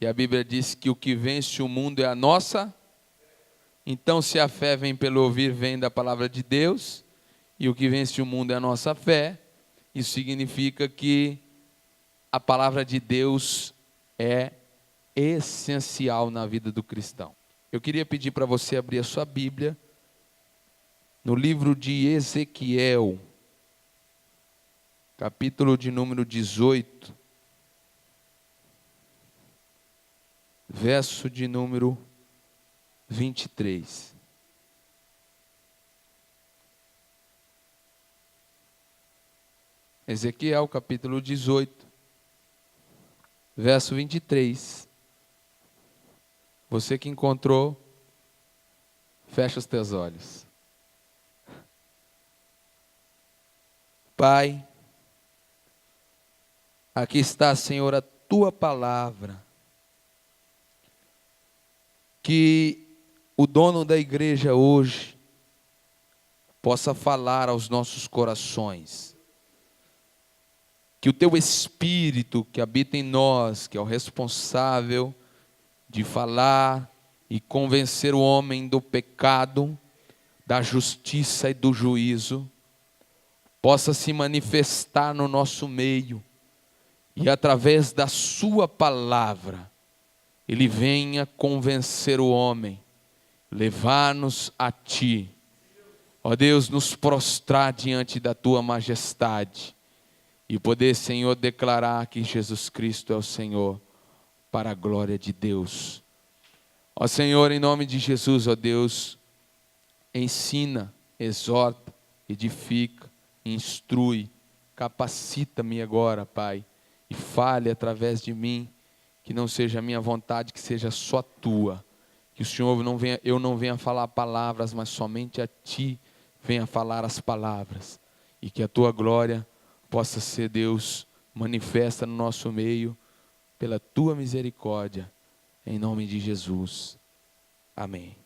E a Bíblia diz que o que vence o mundo é a nossa. Então, se a fé vem pelo ouvir, vem da palavra de Deus, e o que vence o mundo é a nossa fé, isso significa que a palavra de Deus é essencial na vida do cristão. Eu queria pedir para você abrir a sua Bíblia no livro de Ezequiel, capítulo de número 18, verso de número 23. Ezequiel, capítulo 18, verso 23. Você que encontrou, fecha os teus olhos. Pai, aqui está, Senhor, a tua palavra. Que o dono da igreja hoje possa falar aos nossos corações. Que o teu Espírito que habita em nós, que é o responsável de falar e convencer o homem do pecado, da justiça e do juízo, possa se manifestar no nosso meio e através da sua palavra, ele venha convencer o homem, levar-nos a ti. Ó Deus, nos prostrar diante da tua majestade e poder, Senhor, declarar que Jesus Cristo é o Senhor, para a glória de Deus. Ó Senhor, em nome de Jesus, ó Deus, ensina, exorta, edifica, instrui, capacita-me agora, Pai, e fale através de mim, que não seja a minha vontade, que seja só a tua. Que o Senhor eu não venha falar palavras, mas somente a ti venha falar as palavras. E que a tua glória possa ser, Deus, manifesta no nosso meio, pela tua misericórdia, em nome de Jesus. Amém.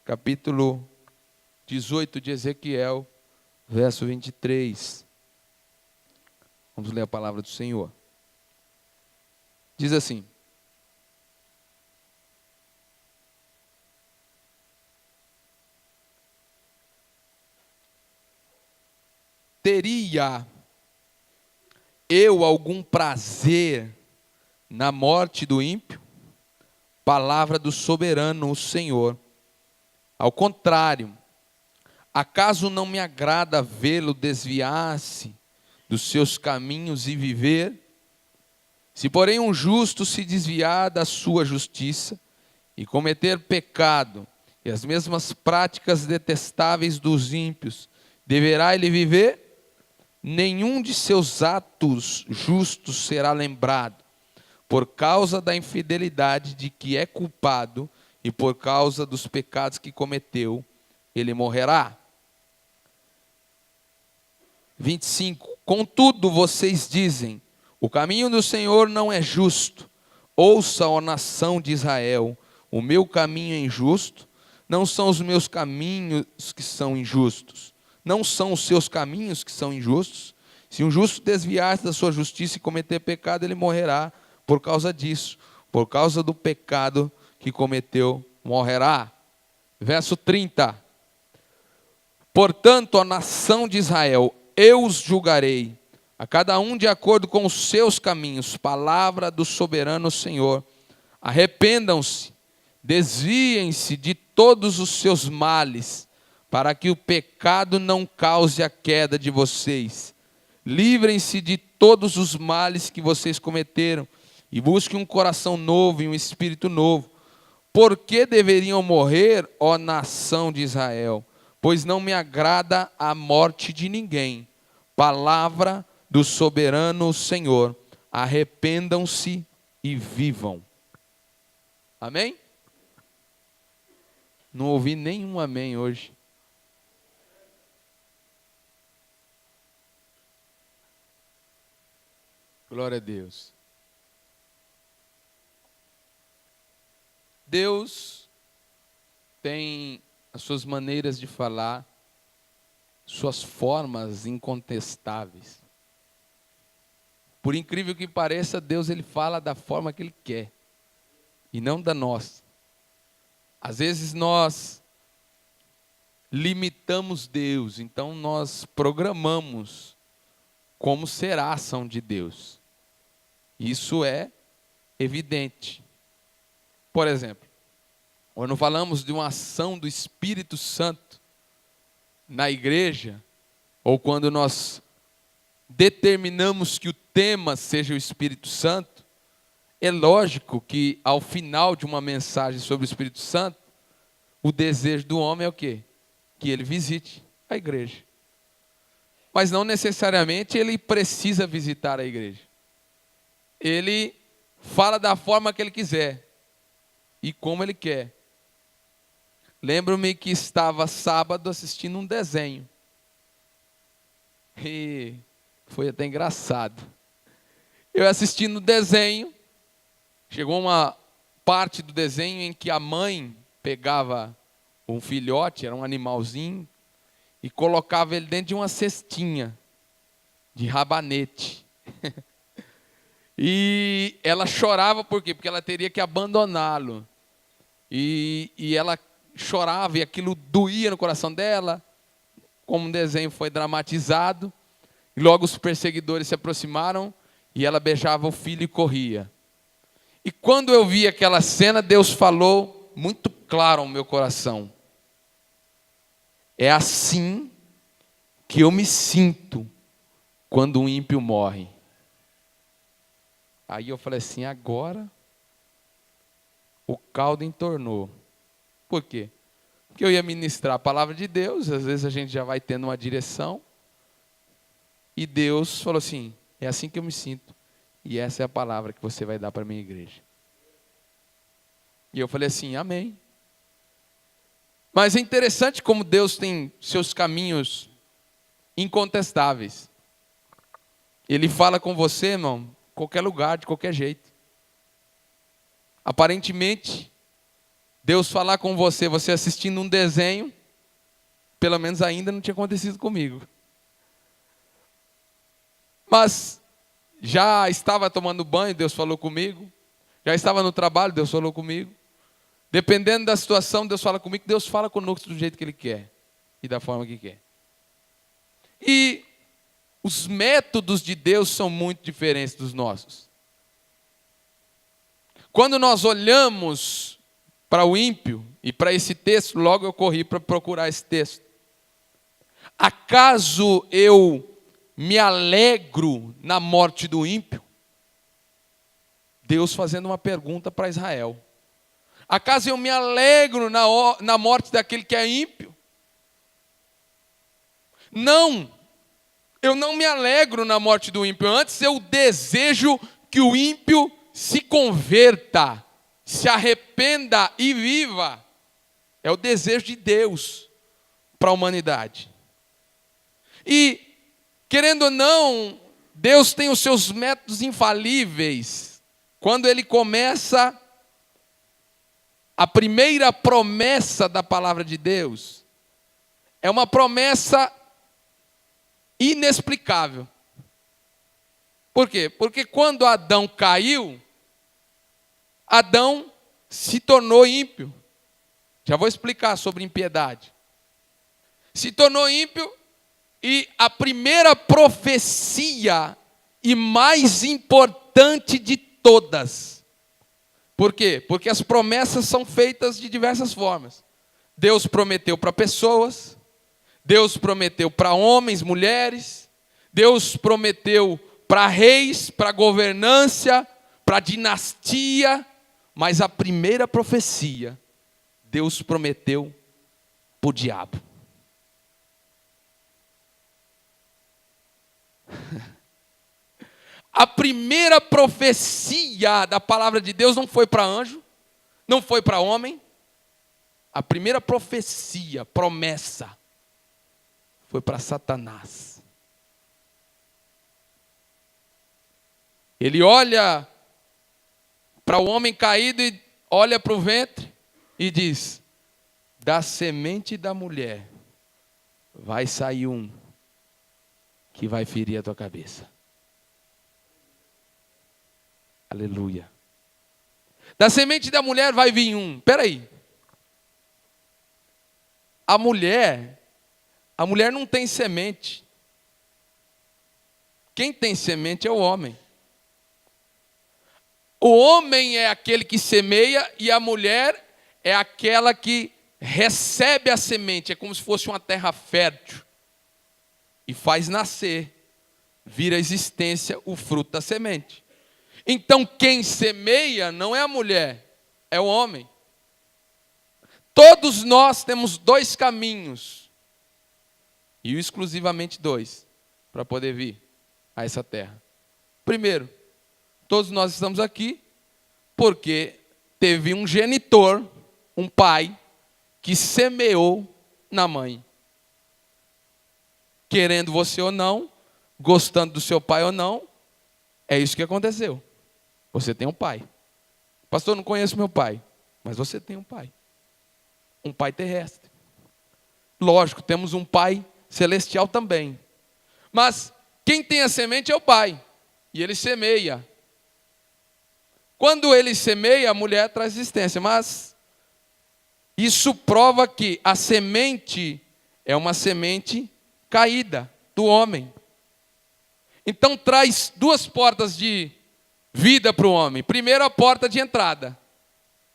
Capítulo 18 de Ezequiel, verso 23. Vamos ler a palavra do Senhor. Diz assim: teria eu algum prazer na morte do ímpio? Palavra do soberano, o Senhor. Ao contrário, acaso não me agrada vê-lo desviar-se dos seus caminhos e viver? Se porém um justo se desviar da sua justiça e cometer pecado e as mesmas práticas detestáveis dos ímpios, deverá ele viver? Nenhum de seus atos justos será lembrado, por causa da infidelidade de que é culpado e por causa dos pecados que cometeu, ele morrerá. 25. Contudo, vocês dizem: o caminho do Senhor não é justo. Ouça, ó nação de Israel, o meu caminho é injusto. Não são os meus caminhos que são injustos. Não são os seus caminhos que são injustos. Se um justo desviar-se da sua justiça e cometer pecado, ele morrerá por causa disso. Por causa do pecado que cometeu, morrerá. Verso 30. Portanto, ó nação de Israel, eu os julgarei, a cada um de acordo com os seus caminhos. Palavra do soberano Senhor. Arrependam-se, desviem-se de todos os seus males, para que o pecado não cause a queda de vocês. Livrem-se de todos os males que vocês cometeram, e busquem um coração novo e um espírito novo. Por que deveriam morrer, ó nação de Israel? Pois não me agrada a morte de ninguém. Palavra do soberano Senhor. Arrependam-se e vivam. Amém? Não ouvi nenhum amém hoje. Glória a Deus. Deus tem as suas maneiras de falar, suas formas incontestáveis. Por incrível que pareça, Deus ele fala da forma que Ele quer, e não da nossa. Às vezes nós limitamos Deus, então nós programamos como será a ação de Deus. Isso é evidente. Por exemplo, quando falamos de uma ação do Espírito Santo na igreja, ou quando nós determinamos que o tema seja o Espírito Santo, é lógico que ao final de uma mensagem sobre o Espírito Santo, o desejo do homem é o quê? Que ele visite a igreja. Mas não necessariamente ele precisa visitar a igreja. Ele fala da forma que ele quiser e como ele quer. Lembro-me que estava sábado assistindo um desenho. E foi até engraçado. Eu assistindo o desenho, chegou uma parte do desenho em que a mãe pegava um filhote, era um animalzinho, e colocava ele dentro de uma cestinha de rabanete. E ela chorava por quê? Porque ela teria que abandoná-lo. E ela chorava e aquilo doía no coração dela. Como o desenho foi dramatizado, e logo os perseguidores se aproximaram e ela beijava o filho e corria. E quando eu vi aquela cena, Deus falou muito claro ao meu coração: é assim que eu me sinto quando um ímpio morre. Aí eu falei assim, agora o caldo entornou. Por quê? Porque eu ia ministrar a palavra de Deus, às vezes a gente já vai tendo uma direção, e Deus falou assim, é assim que eu me sinto, e essa é a palavra que você vai dar para a minha igreja. E eu falei assim, amém. Mas é interessante como Deus tem seus caminhos incontestáveis. Ele fala com você, irmão, qualquer lugar, de qualquer jeito. Aparentemente, Deus falar com você, você assistindo um desenho, pelo menos ainda não tinha acontecido comigo. Mas já estava tomando banho, Deus falou comigo. Já estava no trabalho, Deus falou comigo. Dependendo da situação, Deus fala comigo. Deus fala conosco do jeito que Ele quer e da forma que quer. E os métodos de Deus são muito diferentes dos nossos. Quando nós olhamos para o ímpio, e para esse texto, logo eu corri para procurar esse texto. Acaso eu me alegro na morte do ímpio? Deus fazendo uma pergunta para Israel. Acaso eu me alegro na morte daquele que é ímpio? Não, eu não me alegro na morte do ímpio. Antes eu desejo que o ímpio se converta, se arrependa e viva. É o desejo de Deus para a humanidade. E, querendo ou não, Deus tem os seus métodos infalíveis. Quando Ele começa a primeira promessa da palavra de Deus, é uma promessa inexplicável. Por quê? Porque quando Adão caiu, Adão se tornou ímpio. Já vou explicar sobre impiedade. Se tornou ímpio e a primeira profecia e mais importante de todas. Por quê? Porque as promessas são feitas de diversas formas. Deus prometeu para pessoas, Deus prometeu para homens, mulheres, Deus prometeu para reis, para governância, para dinastia, mas a primeira profecia, Deus prometeu para o diabo. A primeira profecia da palavra de Deus não foi para anjo, não foi para homem. A primeira profecia, promessa, foi para Satanás. Ele olha para o homem caído e olha para o ventre e diz: da semente da mulher vai sair um que vai ferir a tua cabeça. Aleluia. Da semente da mulher vai vir um. Espera aí. A mulher não tem semente. Quem tem semente é o homem. O homem é aquele que semeia e a mulher é aquela que recebe a semente. É como se fosse uma terra fértil. E faz nascer, vira a existência, o fruto da semente. Então quem semeia não é a mulher, é o homem. Todos nós temos dois caminhos, e exclusivamente dois, para poder vir a essa terra. Primeiro, todos nós estamos aqui porque teve um genitor, um pai, que semeou na mãe. Querendo você ou não, gostando do seu pai ou não, é isso que aconteceu. Você tem um pai. Pastor, não conheço meu pai, mas você tem um pai. Um pai terrestre. Lógico, temos um pai celestial também. Mas quem tem a semente é o pai. E ele semeia. Quando ele semeia, a mulher traz existência. Mas isso prova que a semente é uma semente caída do homem. Então traz duas portas de vida para o homem. Primeiro, a porta de entrada.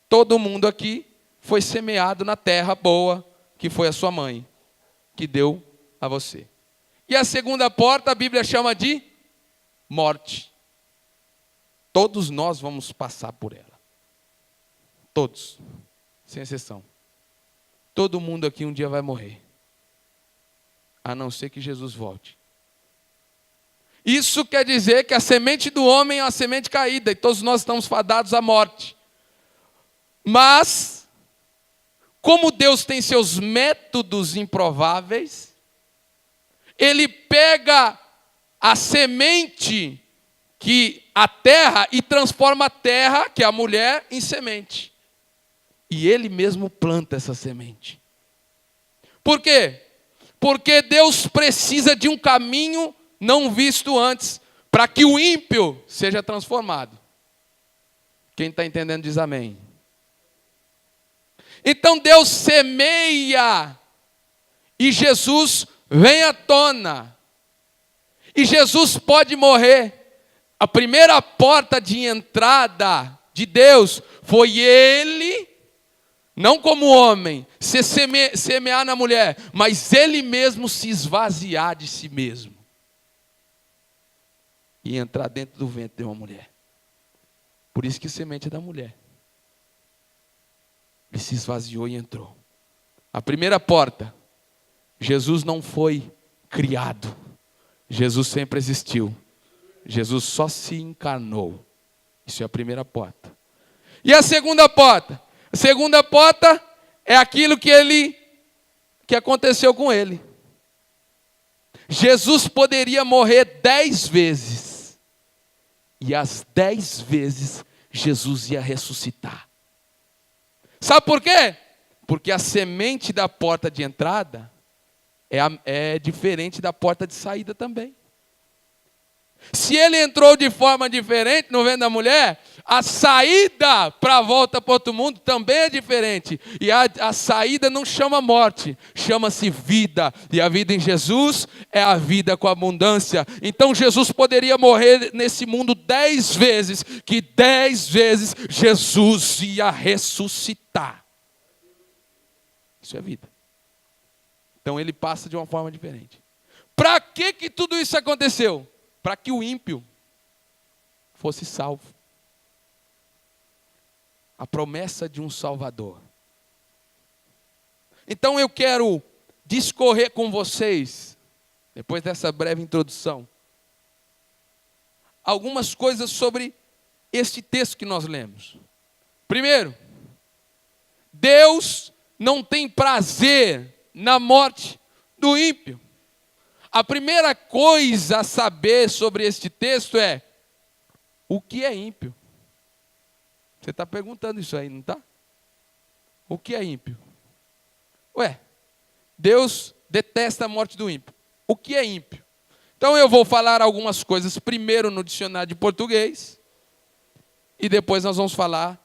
Todo mundo aqui foi semeado na terra boa, que foi a sua mãe, que deu a você. E a segunda porta, a Bíblia chama de morte. Todos nós vamos passar por ela. Todos, sem exceção. Todo mundo aqui um dia vai morrer. A não ser que Jesus volte. Isso quer dizer que a semente do homem é uma semente caída, e todos nós estamos fadados à morte. Mas, como Deus tem seus métodos improváveis, Ele pega a semente que a terra e transforma a terra, que é a mulher, em semente. E Ele mesmo planta essa semente. Por quê? Porque Deus precisa de um caminho não visto antes, para que o ímpio seja transformado. Quem está entendendo diz amém. Então Deus semeia, e Jesus vem à tona. E Jesus pode morrer. A primeira porta de entrada de Deus foi Ele, não como homem, se semear na mulher, mas Ele mesmo se esvaziar de si mesmo. E entrar dentro do ventre de uma mulher. Por isso que semente é da mulher. Ele se esvaziou e entrou. A primeira porta, Jesus não foi criado. Jesus sempre existiu. Jesus só se encarnou. Isso é a primeira porta. E a segunda porta? A segunda porta é aquilo que aconteceu com ele. Jesus poderia morrer 10 vezes. E as 10 vezes Jesus ia ressuscitar. Sabe por quê? Porque a semente da porta de entrada é diferente da porta de saída também. Se ele entrou de forma diferente no ventre da mulher, a saída para a volta para outro mundo também é diferente. E a saída não chama morte, chama-se vida. E a vida em Jesus é a vida com abundância. Então Jesus poderia morrer nesse mundo 10 vezes, que 10 vezes Jesus ia ressuscitar. Isso é vida. Então ele passa de uma forma diferente. Para que tudo isso aconteceu? Para que o ímpio fosse salvo. A promessa de um Salvador. Então eu quero discorrer com vocês, depois dessa breve introdução, algumas coisas sobre este texto que nós lemos. Primeiro, Deus não tem prazer na morte do ímpio. A primeira coisa a saber sobre este texto é: o que é ímpio? Você está perguntando isso aí, não está? O que é ímpio? Ué, Deus detesta a morte do ímpio. O que é ímpio? Então eu vou falar algumas coisas primeiro no dicionário de português e depois nós vamos falar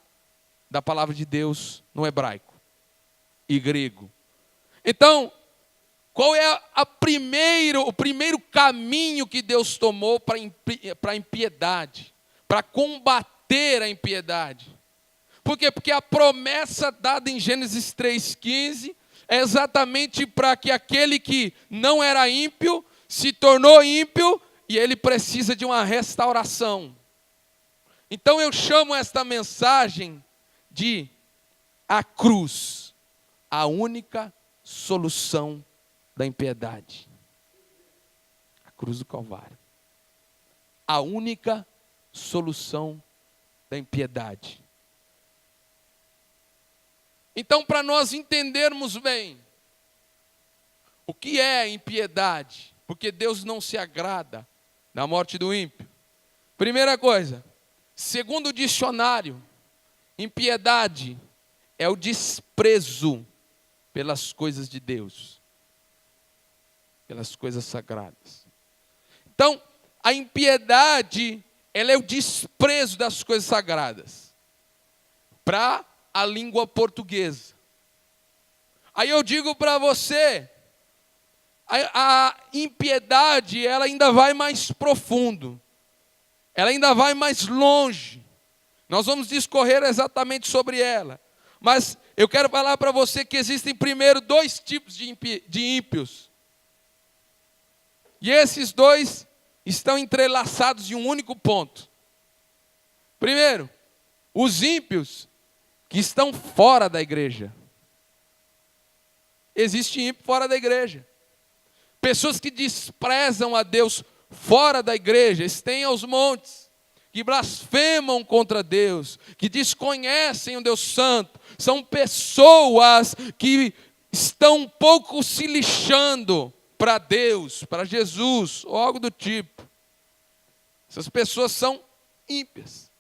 da palavra de Deus no hebraico e grego. Então, qual é o primeiro caminho que Deus tomou para a impiedade, para combater a impiedade? Por quê? Porque a promessa dada em Gênesis 3,15 é exatamente para que aquele que não era ímpio se tornou ímpio e ele precisa de uma restauração. Então eu chamo esta mensagem de a cruz, a única solução da impiedade. A cruz do Calvário. A única solução da impiedade. Então, para nós entendermos bem o que é impiedade, porque Deus não se agrada da morte do ímpio. Primeira coisa, segundo o dicionário, impiedade é o desprezo pelas coisas de Deus, pelas coisas sagradas. Então, a impiedade, ela é o desprezo das coisas sagradas para a língua portuguesa. Aí eu digo para você, a impiedade, ela ainda vai mais profundo, ela ainda vai mais longe. Nós vamos discorrer exatamente sobre ela. Mas eu quero falar para você que existem primeiro dois tipos de ímpios. E esses dois estão entrelaçados em um único ponto. Primeiro, os ímpios que estão fora da igreja. Existe ímpio fora da igreja. Pessoas que desprezam a Deus fora da igreja, estêm aos montes, que blasfemam contra Deus, que desconhecem o Deus Santo. São pessoas que estão um pouco se lixando para Deus, para Jesus, ou algo do tipo. Essas pessoas são ímpias.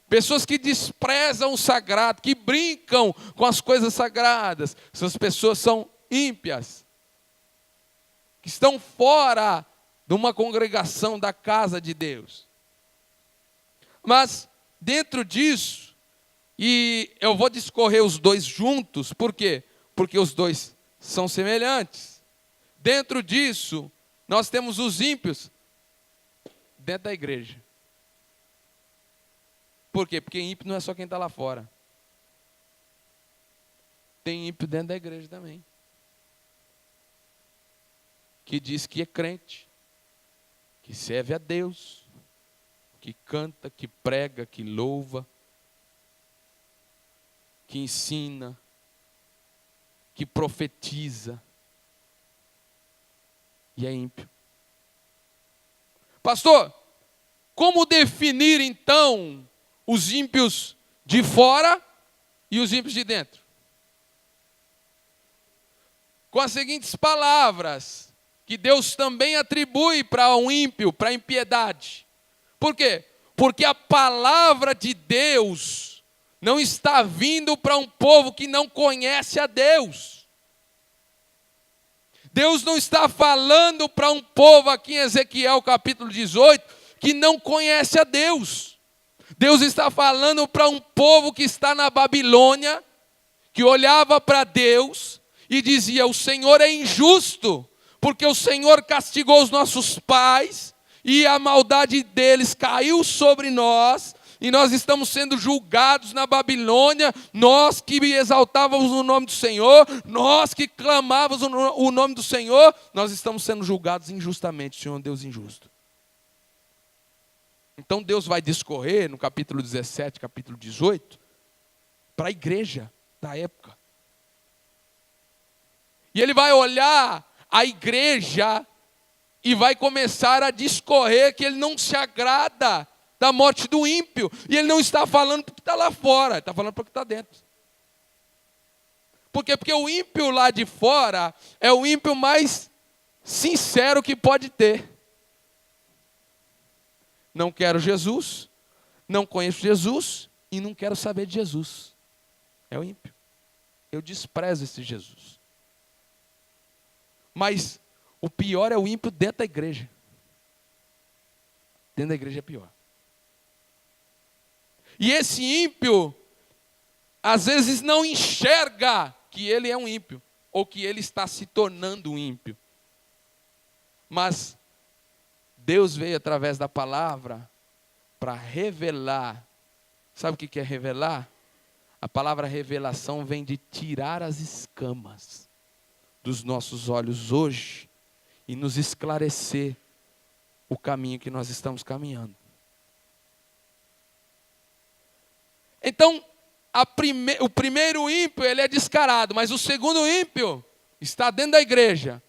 Pessoas que desprezam o sagrado, que brincam com as coisas sagradas. Essas pessoas são ímpias. Que estão fora de uma congregação da casa de Deus. Mas dentro disso, e eu vou discorrer os dois juntos, por quê? Porque os dois são semelhantes. Dentro disso, nós temos os ímpios dentro da igreja. Por quê? Porque ímpio não é só quem está lá fora. Tem ímpio dentro da igreja também. Que diz que é crente, que serve a Deus, que canta, que prega, que louva, que ensina, que profetiza. E é ímpio. Pastor, como definir então os ímpios de fora e os ímpios de dentro? Com as seguintes palavras, que Deus também atribui para um ímpio, para a impiedade. Por quê? Porque a palavra de Deus não está vindo para um povo que não conhece a Deus. Deus não está falando para um povo aqui em Ezequiel capítulo 18, que não conhece a Deus. Deus está falando para um povo que está na Babilônia, que olhava para Deus e dizia: o Senhor é injusto, porque o Senhor castigou os nossos pais, e a maldade deles caiu sobre nós, e nós estamos sendo julgados na Babilônia, nós que exaltávamos o nome do Senhor, nós que clamávamos o nome do Senhor, nós estamos sendo julgados injustamente, o Senhor é um Deus injusto. Então Deus vai discorrer no capítulo 17, capítulo 18, para a igreja da época. E ele vai olhar a igreja e vai começar a discorrer que ele não se agrada da morte do ímpio. E ele não está falando porque está lá fora, ele está falando porque está dentro. Por quê? Porque o ímpio lá de fora é o ímpio mais sincero que pode ter. Não quero Jesus, não conheço Jesus e não quero saber de Jesus. É o ímpio. Eu desprezo esse Jesus. Mas o pior é o ímpio dentro da igreja. Dentro da igreja é pior. E esse ímpio, às vezes não enxerga que ele é um ímpio, ou que ele está se tornando um ímpio. Mas Deus veio através da palavra para revelar. Sabe o que é revelar? A palavra revelação vem de tirar as escamas dos nossos olhos hoje e nos esclarecer o caminho que nós estamos caminhando. Então, o primeiro ímpio, ele é descarado, mas o segundo ímpio está dentro da igreja.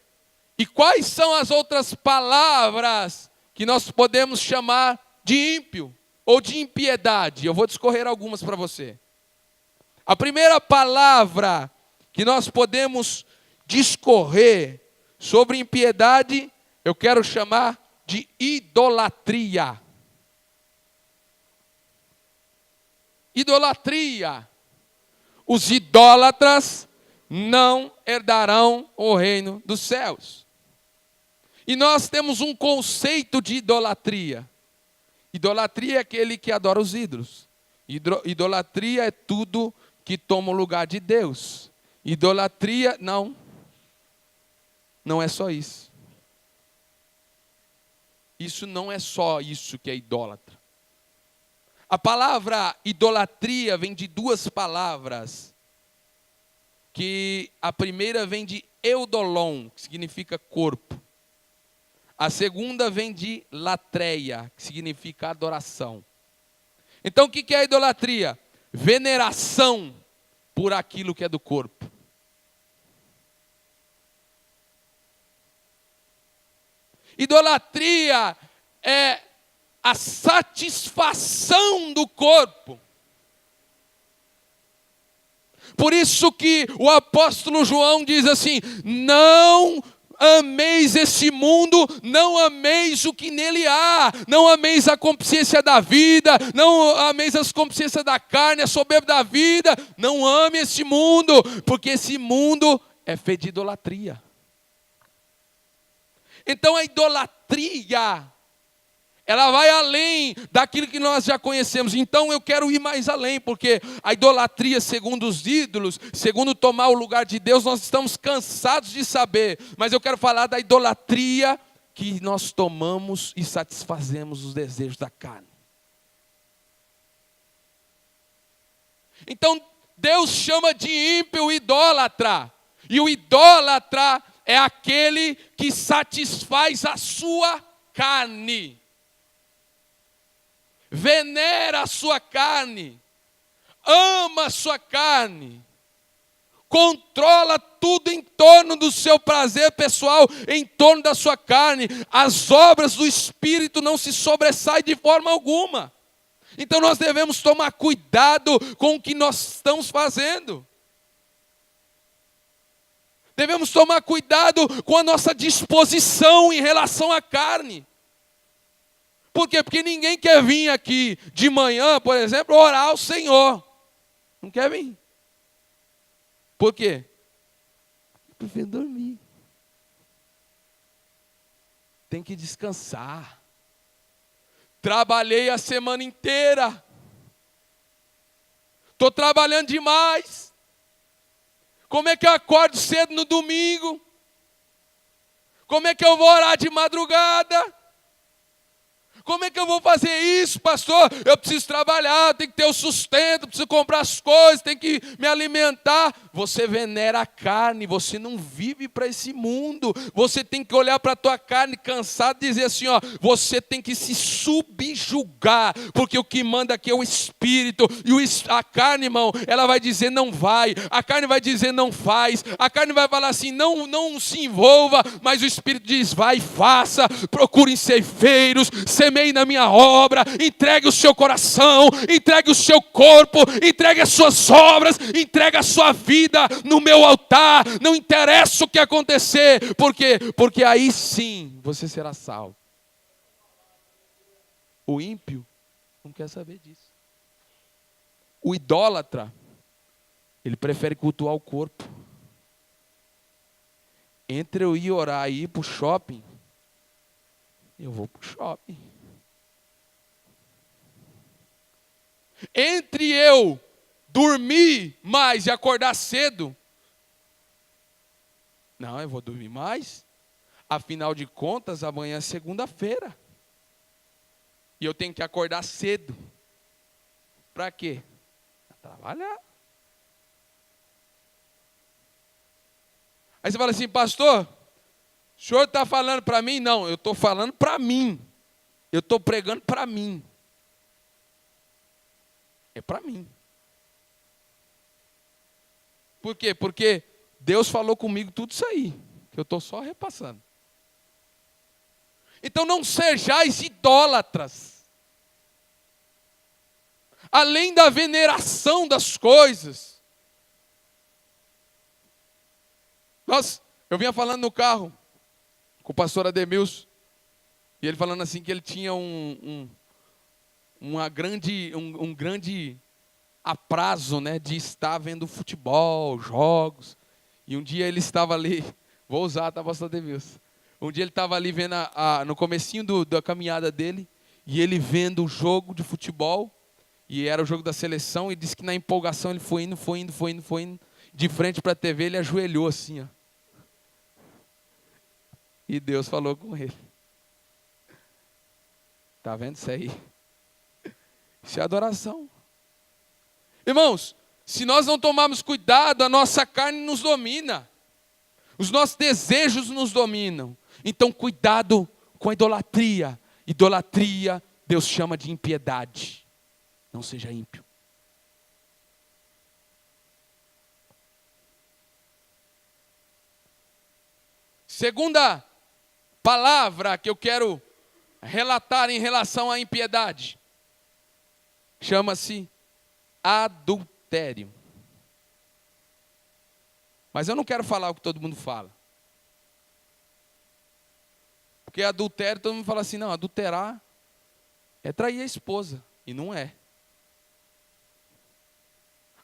E quais são as outras palavras que nós podemos chamar de ímpio ou de impiedade? Eu vou discorrer algumas para você. A primeira palavra que nós podemos discorrer sobre impiedade, eu quero chamar de idolatria. Idolatria. Os idólatras não herdarão o reino dos céus. E nós temos um conceito de idolatria. Idolatria é aquele que adora os ídolos. Idolatria é tudo que toma o lugar de Deus. Idolatria, não é só isso. Isso não é só isso que é idólatra. A palavra idolatria vem de duas palavras, que a primeira vem de eudolon, que significa corpo. A segunda vem de latreia, que significa adoração. Então o que é a idolatria? Veneração por aquilo que é do corpo. Idolatria é a satisfação do corpo. Por isso que o apóstolo João diz assim: não ameis esse mundo, não ameis o que nele há, não ameis a concupiscência da vida, não ameis as concupiscências da carne, a soberba da vida, não ame esse mundo, porque esse mundo é feito de idolatria. Então a idolatria, ela vai além daquilo que nós já conhecemos. Então eu quero ir mais além, porque a idolatria, segundo os ídolos, segundo tomar o lugar de Deus, nós estamos cansados de saber. Mas eu quero falar da idolatria que nós tomamos e satisfazemos os desejos da carne. Então Deus chama de ímpio o idólatra. E o idólatra é aquele que satisfaz a sua carne. Venera a sua carne, ama a sua carne, controla tudo em torno do seu prazer pessoal, em torno da sua carne. As obras do Espírito não se sobressaem de forma alguma. Então nós devemos tomar cuidado com o que nós estamos fazendo. Devemos tomar cuidado com a nossa disposição em relação à carne. Por quê? Porque ninguém quer vir aqui de manhã, por exemplo, orar ao Senhor. Não quer vir. Por quê? Eu prefiro dormir. Tem que descansar. Trabalhei a semana inteira. Estou trabalhando demais. Como é que eu acordo cedo no domingo? Como é que eu vou orar de madrugada? Como é que eu vou fazer isso, pastor? Eu preciso trabalhar, tenho que ter o sustento, preciso comprar as coisas, tenho que me alimentar. Você venera a carne, você não vive para esse mundo. Você tem que olhar para a tua carne cansado e dizer assim, ó, você tem que se subjugar, porque o que manda aqui é o Espírito. E a carne, irmão, ela vai dizer não vai, a carne vai dizer não faz, a carne vai falar assim, não se envolva, mas o Espírito diz, vai e faça, procurem ceifeiros, semeie na minha obra, entregue o seu coração, entregue o seu corpo, entregue as suas obras, entregue a sua vida no meu altar, não interessa o que acontecer, porque aí sim você será salvo. O ímpio não quer saber disso. O idólatra, ele prefere cultuar o corpo. Entre eu ir orar e ir para o shopping, eu vou para o shopping. Entre eu dormir mais e acordar cedo, não, eu vou dormir mais. Afinal de contas, amanhã é segunda-feira. E eu tenho que acordar cedo. Para quê? Para trabalhar. Aí você fala assim, pastor, o senhor está falando para mim? Não, eu estou falando para mim. Eu estou pregando para mim. É para mim. Por quê? Porque Deus falou comigo tudo isso aí, que eu estou só repassando. Então não sejais idólatras. Além da veneração das coisas. Eu vinha falando no carro com o pastor Ademilson, e ele falando assim que ele tinha um grande aprazo, né, de estar vendo futebol, jogos. E um dia ele estava ali, vou usar, tá, pastor Ademilson? Um dia ele estava ali vendo no comecinho da caminhada dele, e ele vendo o jogo de futebol, e era o jogo da seleção, e disse que na empolgação ele foi indo, de frente para a TV, ele ajoelhou assim, ó. E Deus falou com ele. Está vendo isso aí? Isso é adoração. Irmãos, se nós não tomarmos cuidado, a nossa carne nos domina. Os nossos desejos nos dominam. Então, cuidado com a idolatria. Idolatria, Deus chama de impiedade. Não seja ímpio. Segunda palavra que eu quero relatar em relação à impiedade, chama-se adultério. Mas eu não quero falar o que todo mundo fala. Porque adultério, todo mundo fala assim, não, adulterar é trair a esposa. E não é.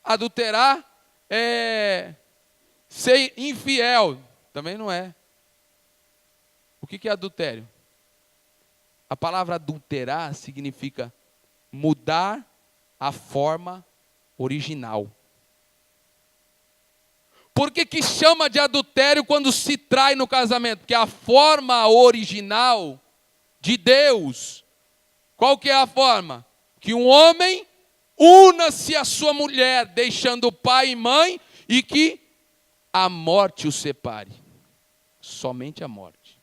Adulterar é ser infiel. Também não é. O que é adultério? A palavra adulterar significa mudar a forma original. Por que chama de adultério quando se trai no casamento? Porque a forma original de Deus, qual que é a forma? Que um homem una-se à sua mulher, deixando pai e mãe, e que a morte o separe. Somente a morte.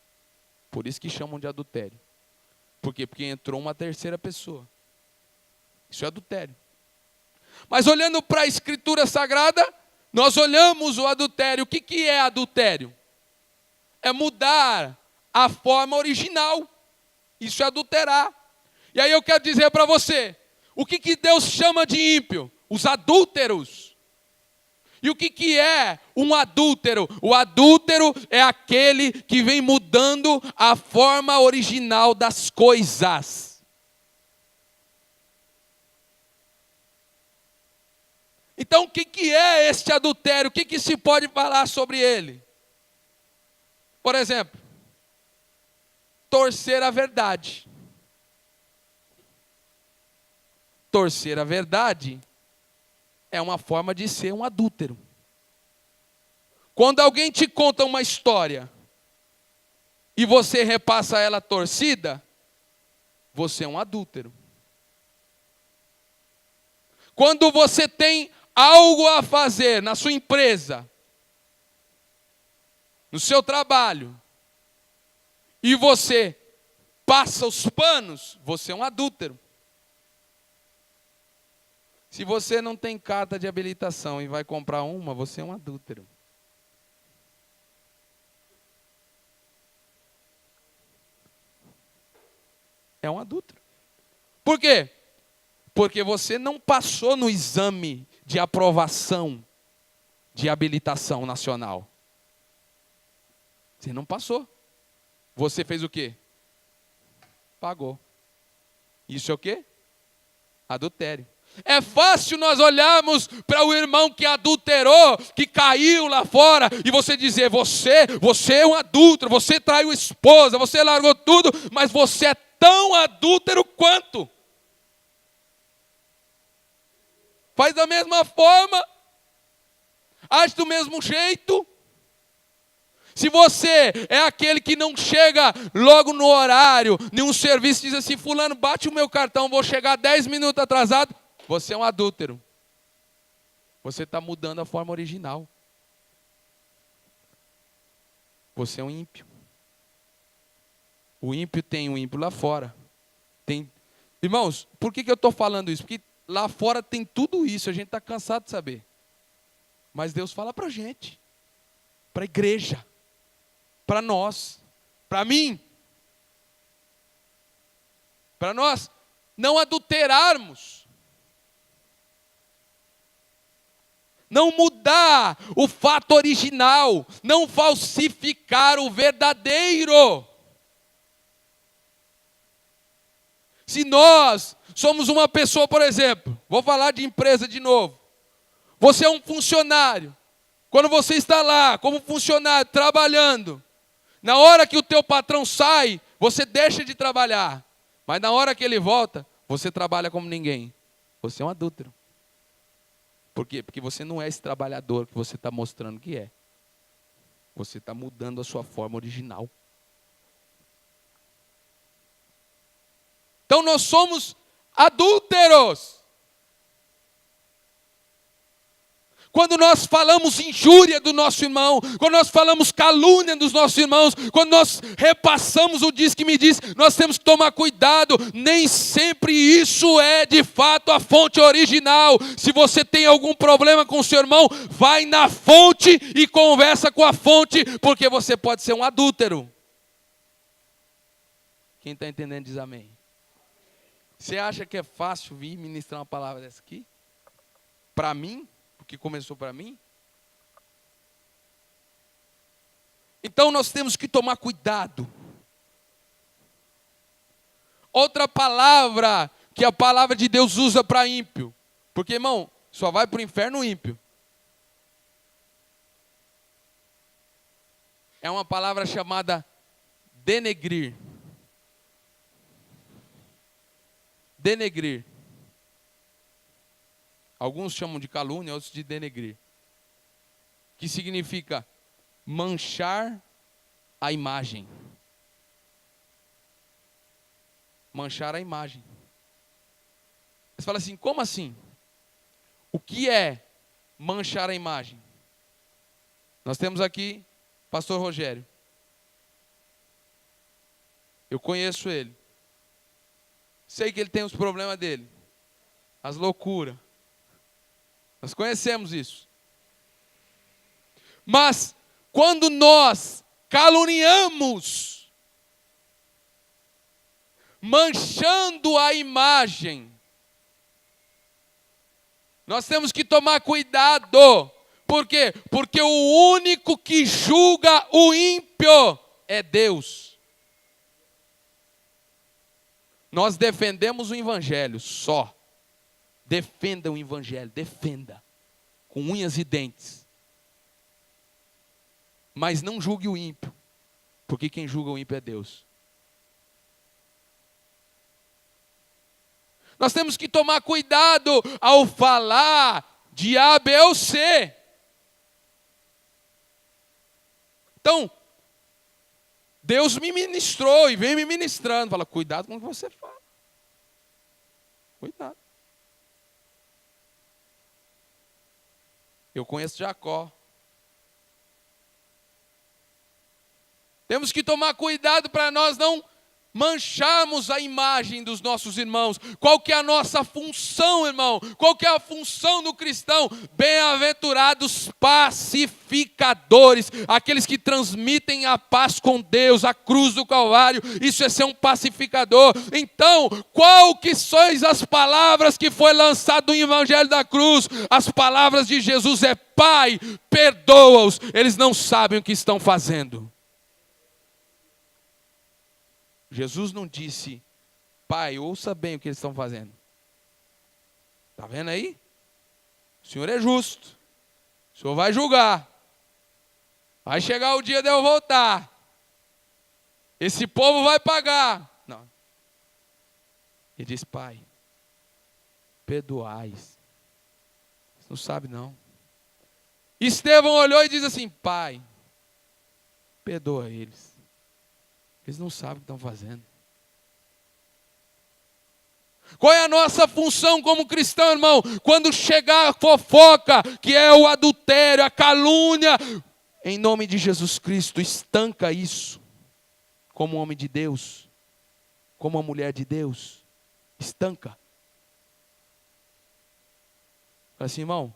Por isso que chamam de adultério. Por quê? Porque entrou uma terceira pessoa. Isso é adultério. Mas olhando para a Escritura Sagrada, nós olhamos o adultério. O que é adultério? É mudar a forma original. Isso é adulterar. E aí eu quero dizer para você, o que Deus chama de ímpio? Os adúlteros. E o que é um adúltero? O adúltero é aquele que vem mudando a forma original das coisas. Então, o que é este adultério? O que se pode falar sobre ele? Por exemplo, torcer a verdade. Torcer a verdade é uma forma de ser um adúltero. Quando alguém te conta uma história e você repassa ela torcida, você é um adúltero. Quando você tem algo a fazer na sua empresa, no seu trabalho, e você passa os panos, você é um adúltero. Se você não tem carta de habilitação e vai comprar uma, você é um adúltero. É um adúltero. Por quê? Porque você não passou no exame de aprovação de habilitação nacional. Você não passou. Você fez o quê? Pagou. Isso é o quê? Adultério. É fácil nós olharmos para o irmão que adulterou, que caiu lá fora, e você dizer, você é um adúltero, você traiu a esposa, você largou tudo, mas você é tão adúltero quanto. Faz da mesma forma. Age do mesmo jeito. Se você é aquele que não chega logo no horário, nenhum serviço diz assim, fulano, bate o meu cartão, vou chegar 10 minutos atrasado, você é um adúltero. Você está mudando a forma original. Você é um ímpio. O ímpio tem um ímpio lá fora. Irmãos, por que eu estou falando isso? Porque lá fora tem tudo isso, a gente está cansado de saber. Mas Deus fala para a gente, para a igreja, para nós, para mim, para nós não adulterarmos, não mudar o fato original, não falsificar o verdadeiro. Se nós somos uma pessoa, por exemplo, vou falar de empresa de novo, você é um funcionário, quando você está lá como funcionário trabalhando, na hora que o teu patrão sai, você deixa de trabalhar. Mas na hora que ele volta, você trabalha como ninguém. Você é um adúltero. Por quê? Porque você não é esse trabalhador que você está mostrando que é. Você está mudando a sua forma original. Então nós somos adúlteros. Quando nós falamos injúria do nosso irmão, quando nós falamos calúnia dos nossos irmãos, quando nós repassamos o diz que me diz, nós temos que tomar cuidado, nem sempre isso é de fato a fonte original. Se você tem algum problema com o seu irmão, vai na fonte e conversa com a fonte, porque você pode ser um adúltero. Quem está entendendo diz amém. Você acha que é fácil vir ministrar uma palavra dessa aqui? Para mim? Que começou para mim? Então nós temos que tomar cuidado. Outra palavra que a palavra de Deus usa para ímpio, porque irmão, só vai para o inferno o ímpio. É uma palavra chamada denegrir. Denegrir. Alguns chamam de calúnia, outros de denegrir. Que significa manchar a imagem. Manchar a imagem. Você fala assim, como assim? O que é manchar a imagem? Nós temos aqui pastor Rogério. Eu conheço ele. Sei que ele tem os problemas dele. As loucuras. Nós conhecemos isso. Mas, quando nós caluniamos, manchando a imagem, nós temos que tomar cuidado. Por quê? Porque o único que julga o ímpio é Deus. Nós defendemos o evangelho só. Defenda o evangelho, defenda, com unhas e dentes. Mas não julgue o ímpio, porque quem julga o ímpio é Deus. Nós temos que tomar cuidado ao falar de A, B ou C. Então, Deus me ministrou e vem me ministrando. Fala, cuidado com o que você fala. Cuidado. Eu conheço Jacó. Temos que tomar cuidado para nós não mancharmos a imagem dos nossos irmãos. Qual que é a nossa função, irmão? Qual que é a função do cristão? Bem-aventurados pacificadores, aqueles que transmitem a paz com Deus, a cruz do Calvário. Isso é ser um pacificador. Então, qual que são as palavras que foi lançado no Evangelho da Cruz? As palavras de Jesus é: Pai, perdoa-os, eles não sabem o que estão fazendo. Jesus não disse, Pai, ouça bem o que eles estão fazendo. Está vendo aí? O Senhor é justo. O Senhor vai julgar. Vai chegar o dia de eu voltar. Esse povo vai pagar. Não. Ele diz, Pai, perdoais, Você não sabe não. Estevão olhou e diz assim: Pai, perdoa eles. Eles não sabem o que estão fazendo. Qual é a nossa função como cristão, irmão? Quando chegar a fofoca, que é o adultério, a calúnia, em nome de Jesus Cristo, estanca isso. Como um homem de Deus, como uma mulher de Deus, estanca. Fala assim, irmão,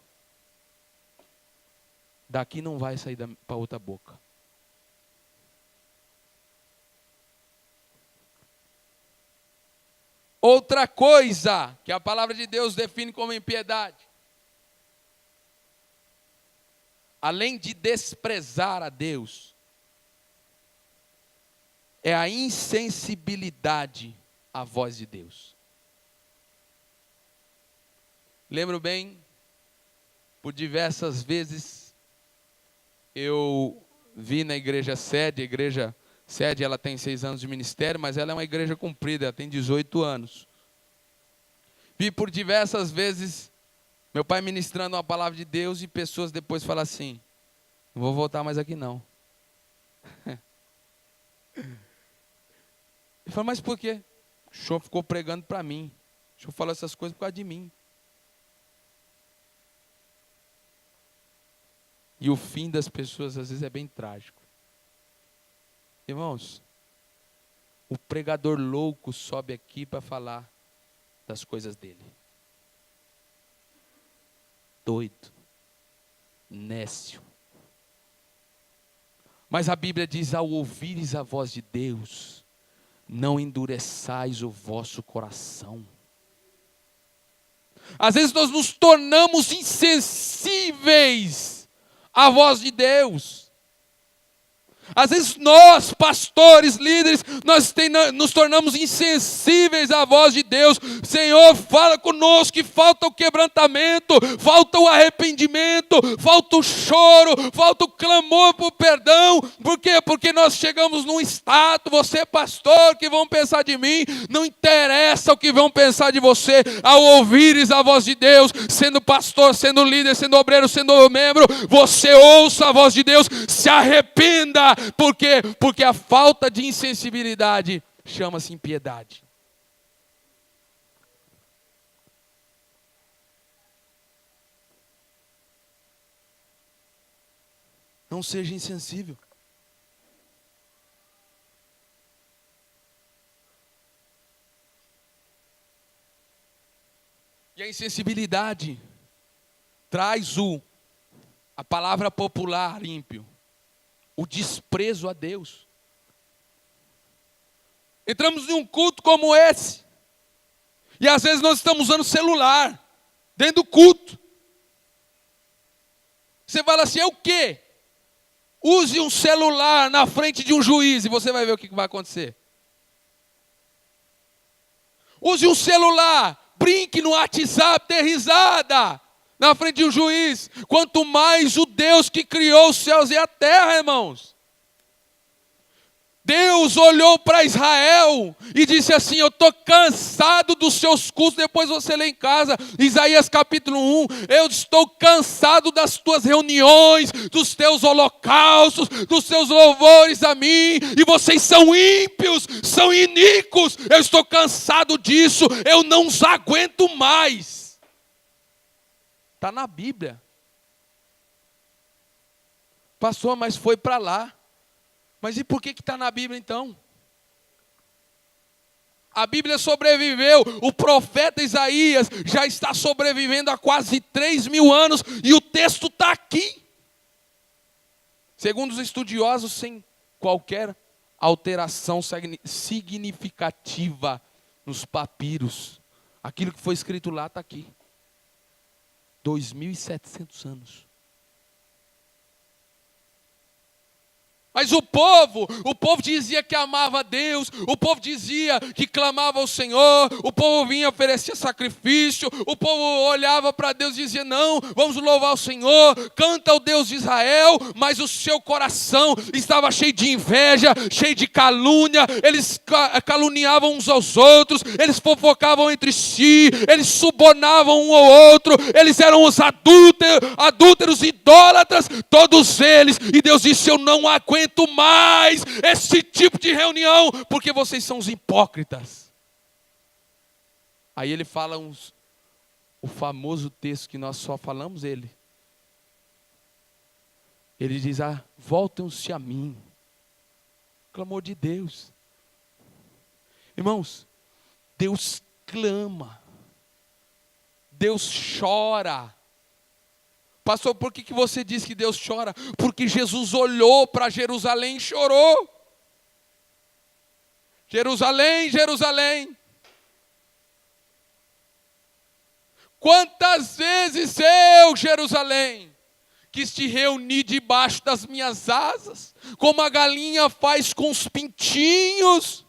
daqui não vai sair para outra boca. Outra coisa que a palavra de Deus define como impiedade, além de desprezar a Deus, é a insensibilidade à voz de Deus. Lembro bem, por diversas vezes, eu vi na igreja sede, a igreja sede, ela tem 6 anos de ministério, mas ela é uma igreja comprida, ela tem 18 anos. Vi por diversas vezes meu pai ministrando uma palavra de Deus e pessoas depois falam assim: não vou voltar mais aqui não. Ele fala, mas por quê? O senhor ficou pregando para mim. O senhor falou essas coisas por causa de mim. E o fim das pessoas às vezes é bem trágico. Irmãos, o pregador louco sobe aqui para falar das coisas dele. Doido, nécio. Mas a Bíblia diz, ao ouvires a voz de Deus, não endureçais o vosso coração. Às vezes nós nos tornamos insensíveis à voz de Deus. Às vezes nós, pastores, líderes, nós nos tornamos insensíveis à voz de Deus. Senhor, fala conosco que falta o quebrantamento, falta o arrependimento, falta o choro, falta o clamor por perdão. Por quê? Porque nós chegamos num status, você é pastor, o que vão pensar de mim? Não interessa o que vão pensar de você. Ao ouvires a voz de Deus, sendo pastor, sendo líder, sendo obreiro, sendo membro, você ouça a voz de Deus, se arrependa. Por quê? Porque a falta de insensibilidade chama-se impiedade. Não seja insensível. E a insensibilidade traz a palavra popular, ímpio, o desprezo a Deus. Entramos em um culto como esse, e às vezes nós estamos usando celular, dentro do culto. Você fala assim, é o quê? Use um celular na frente de um juiz, e você vai ver o que vai acontecer. Use um celular, brinque no WhatsApp, dê risada na frente de um juiz, quanto mais o Deus que criou os céus e a terra, irmãos. Deus olhou para Israel e disse assim, eu estou cansado dos seus cultos, depois você lê em casa, Isaías capítulo 1, eu estou cansado das tuas reuniões, dos teus holocaustos, dos teus louvores a mim, e vocês são ímpios, são iníquos, eu estou cansado disso, eu não os aguento mais. Está na Bíblia. Pastor, mas foi para lá. Mas e por que está na Bíblia então? A Bíblia sobreviveu, o profeta Isaías já está sobrevivendo há quase 3.000 anos e o texto está aqui. Segundo os estudiosos, sem qualquer alteração significativa nos papiros. Aquilo que foi escrito lá está aqui. 2.700 anos. Mas o povo dizia que amava a Deus, o povo dizia que clamava ao Senhor, o povo vinha oferecer sacrifício, o povo olhava para Deus e dizia: não, vamos louvar o Senhor, canta ao Deus de Israel, mas o seu coração estava cheio de inveja, cheio de calúnia, eles caluniavam uns aos outros, eles fofocavam entre si, eles subornavam um ao outro, eles eram os adúlteros, idólatras, todos eles, e Deus disse: eu não aguento mais esse tipo de reunião, porque vocês são os hipócritas. Aí ele fala o famoso texto que nós só falamos ele. Ele diz: voltem-se a mim. Clamor de Deus. Irmãos, Deus clama. Deus chora. Pastor, por que você diz que Deus chora? Porque Jesus olhou para Jerusalém e chorou. Jerusalém, Jerusalém. Quantas vezes eu, Jerusalém, quis te reunir debaixo das minhas asas, como a galinha faz com os pintinhos.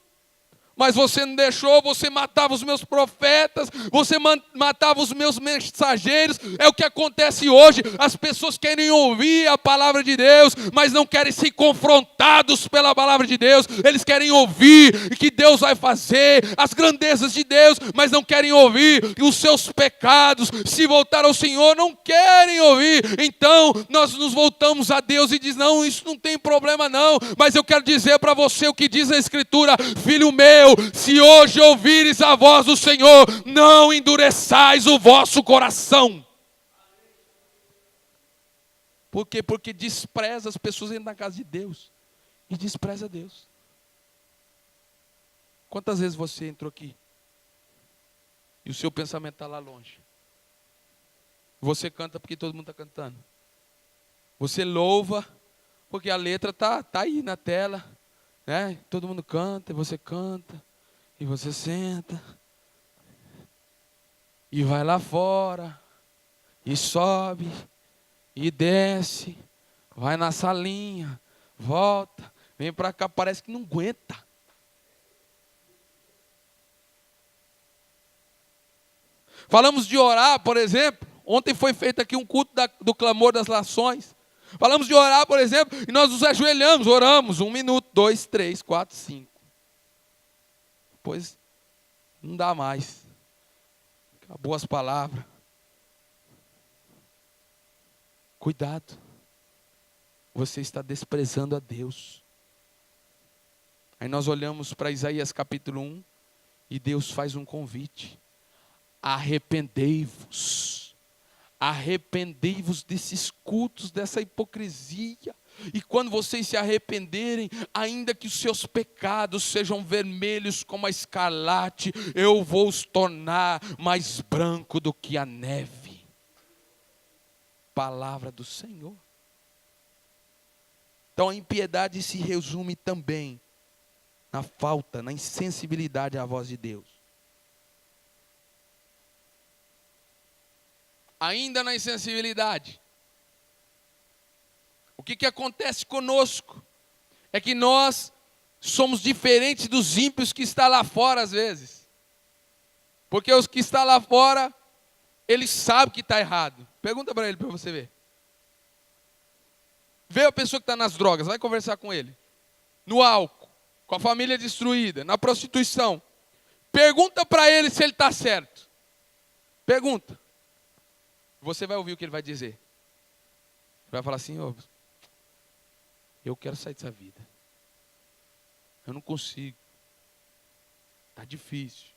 Mas você não deixou, você matava os meus profetas, você matava os meus mensageiros. É o que acontece hoje, as pessoas querem ouvir a palavra de Deus, mas não querem ser confrontados pela palavra de Deus. Eles querem ouvir o que Deus vai fazer, as grandezas de Deus, mas não querem ouvir os seus pecados. Se voltar ao Senhor, não querem ouvir. Então, nós nos voltamos a Deus e diz: não, isso não tem problema não. Mas eu quero dizer para você o que diz a Escritura: filho meu, se hoje ouvires a voz do Senhor, não endureçais o vosso coração. Por quê? Porque despreza as pessoas dentro da casa de Deus e despreza Deus. Quantas vezes você entrou aqui e o seu pensamento está lá longe? Você canta porque todo mundo está cantando. Você louva porque a letra está aí na tela, né? Todo mundo canta, e você senta, e vai lá fora, e sobe, e desce, vai na salinha, volta, vem para cá, parece que não aguenta. Falamos de orar, por exemplo. Ontem foi feito aqui um culto do clamor das nações. Falamos de orar, por exemplo, e nós nos ajoelhamos, oramos 1 minuto, 2, 3, 4, 5. Depois não dá mais. Acabou as palavras. Cuidado. Você está desprezando a Deus. Aí nós olhamos para Isaías capítulo 1 e Deus faz um convite. Arrependei-vos. Arrependei-vos desses cultos, dessa hipocrisia. E quando vocês se arrependerem, ainda que os seus pecados sejam vermelhos como a escarlate, eu vou os tornar mais branco do que a neve. Palavra do Senhor. Então a impiedade se resume também na falta, na insensibilidade à voz de Deus. Ainda na insensibilidade. O que acontece conosco é que nós somos diferentes dos ímpios que estão lá fora às vezes. Porque os que estão lá fora, eles sabem que está errado. Pergunta para ele para você ver. Vê a pessoa que está nas drogas, vai conversar com ele. No álcool, com a família destruída, na prostituição. Pergunta para ele se ele está certo. Pergunta. Você vai ouvir o que ele vai dizer. Ele vai falar assim: eu quero sair dessa vida. Eu não consigo. Está difícil.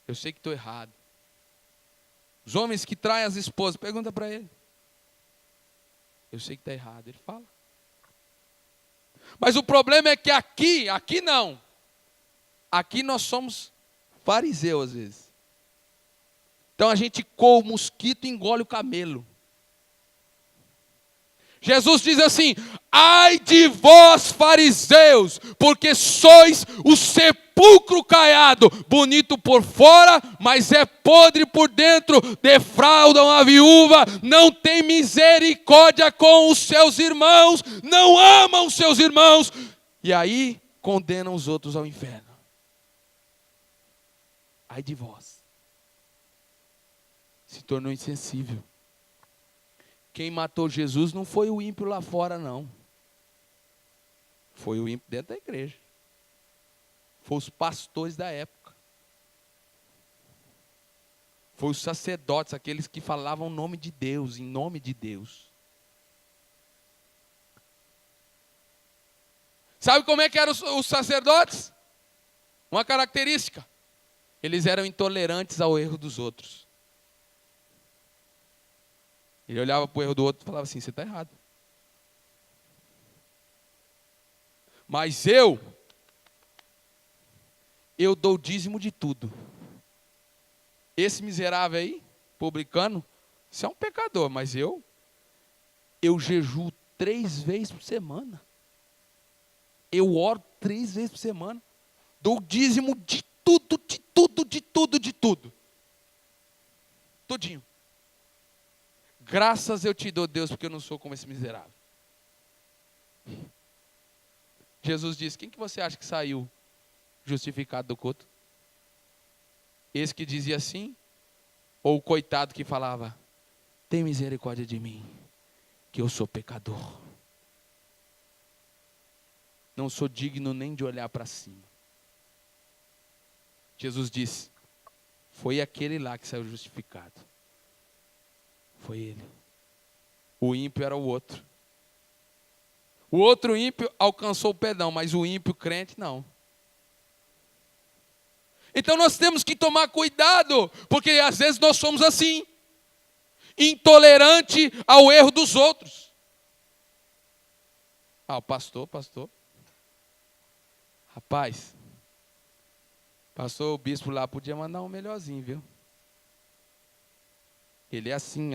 Eu sei que estou errado. Os homens que traem as esposas, pergunta para ele. Eu sei que está errado. Ele fala. Mas o problema é que aqui não. Aqui nós somos fariseus às vezes. Então a gente coa o mosquito e engole o camelo. Jesus diz assim: ai de vós fariseus, porque sois os sepulcros sepulcro caiado, bonito por fora, mas é podre por dentro, defraudam a viúva, não tem misericórdia com os seus irmãos, não amam os seus irmãos, e aí condenam os outros ao inferno. Ai de vós. Se tornou insensível. Quem matou Jesus não foi o ímpio lá fora, não. Foi o ímpio dentro da igreja. Foi os pastores da época. Foi os sacerdotes, aqueles que falavam em nome de Deus, em nome de Deus. Sabe como é que eram os sacerdotes? Uma característica. Eles eram intolerantes ao erro dos outros. Ele olhava para o erro do outro e falava assim, você está errado. Mas eu dou dízimo de tudo. Esse miserável aí, publicano, isso é um pecador, mas eu jejuo 3 vezes por semana. Eu oro 3 vezes por semana. Dou dízimo de tudo, de tudo, de tudo, de tudo. Tudinho. Graças eu te dou, Deus, porque eu não sou como esse miserável. Jesus disse, quem que você acha que saiu justificado do culto? Esse que dizia assim? Ou o coitado que falava, tem misericórdia de mim, que eu sou pecador. Não sou digno nem de olhar para cima. Jesus disse, foi aquele lá que saiu justificado. Foi ele. O ímpio era o outro. O outro ímpio alcançou o perdão, mas o ímpio crente não. Então nós temos que tomar cuidado, porque às vezes nós somos assim, intolerante ao erro dos outros. O pastor. Rapaz, pastor, o bispo lá podia mandar um melhorzinho, viu? Ele é assim.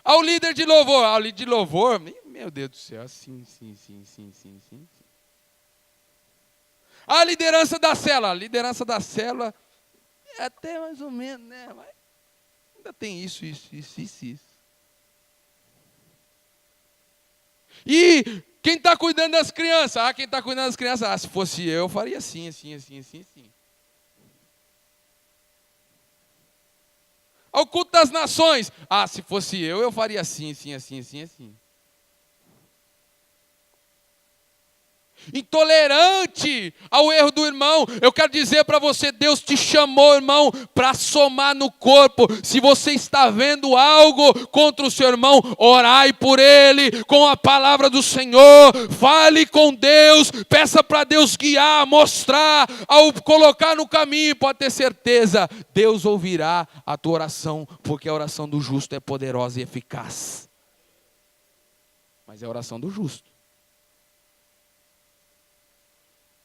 Ao líder de louvor, meu Deus do céu, assim. A liderança da célula é até mais ou menos, né? Mas ainda tem isso. E quem está cuidando das crianças? Se fosse eu faria assim. Ao culto das nações. Se fosse eu faria assim. Intolerante ao erro do irmão. Eu quero dizer para você, Deus te chamou, irmão, para somar no corpo. Se você está vendo algo contra o seu irmão, orai por ele com a palavra do Senhor. Fale com Deus, peça para Deus guiar, mostrar, ao colocar no caminho. Pode ter certeza, Deus ouvirá a tua oração, porque a oração do justo é poderosa e eficaz. Mas é a oração do justo.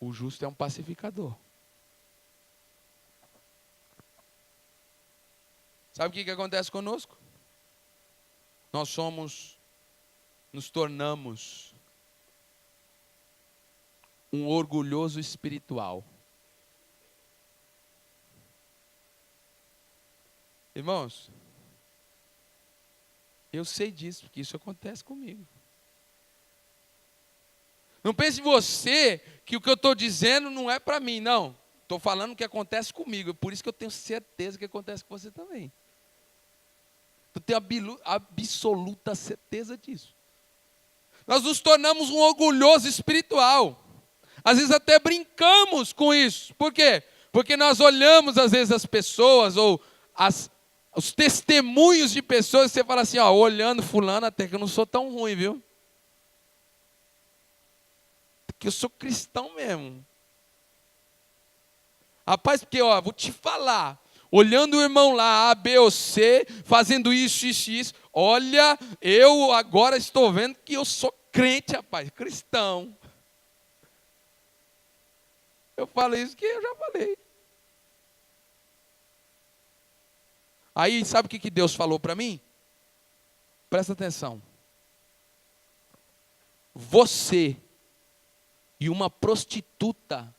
O justo é um pacificador. Sabe o que acontece conosco? Nos tornamos um orgulhoso espiritual. Irmãos, eu sei disso, porque isso acontece comigo. Não pense você que o que eu estou dizendo não é para mim, não. Estou falando o que acontece comigo, por isso que eu tenho certeza que acontece com você também. Eu tenho absoluta certeza disso. Nós nos tornamos um orgulhoso espiritual. Às vezes até brincamos com isso. Por quê? Porque nós olhamos às vezes as pessoas ou os testemunhos de pessoas e você fala assim, olhando fulano até que eu não sou tão ruim, viu? Que eu sou cristão mesmo. Rapaz, porque vou te falar, olhando o irmão lá, A, B ou C, fazendo isso, olha, eu agora estou vendo que eu sou crente, rapaz, cristão. Eu falo isso que eu já falei. Aí, sabe o que Deus falou para mim? Presta atenção. Você e uma prostituta,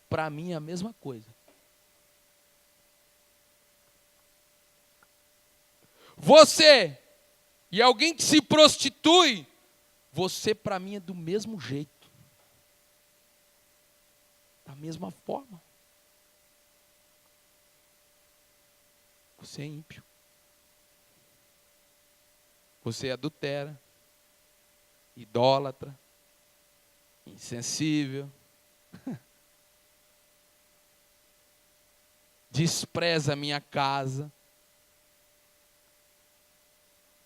para mim é a mesma coisa. Você e alguém que se prostitui, você para mim é do mesmo jeito. Da mesma forma. Você é ímpio. Você adultera, idólatra, insensível, despreza a minha casa,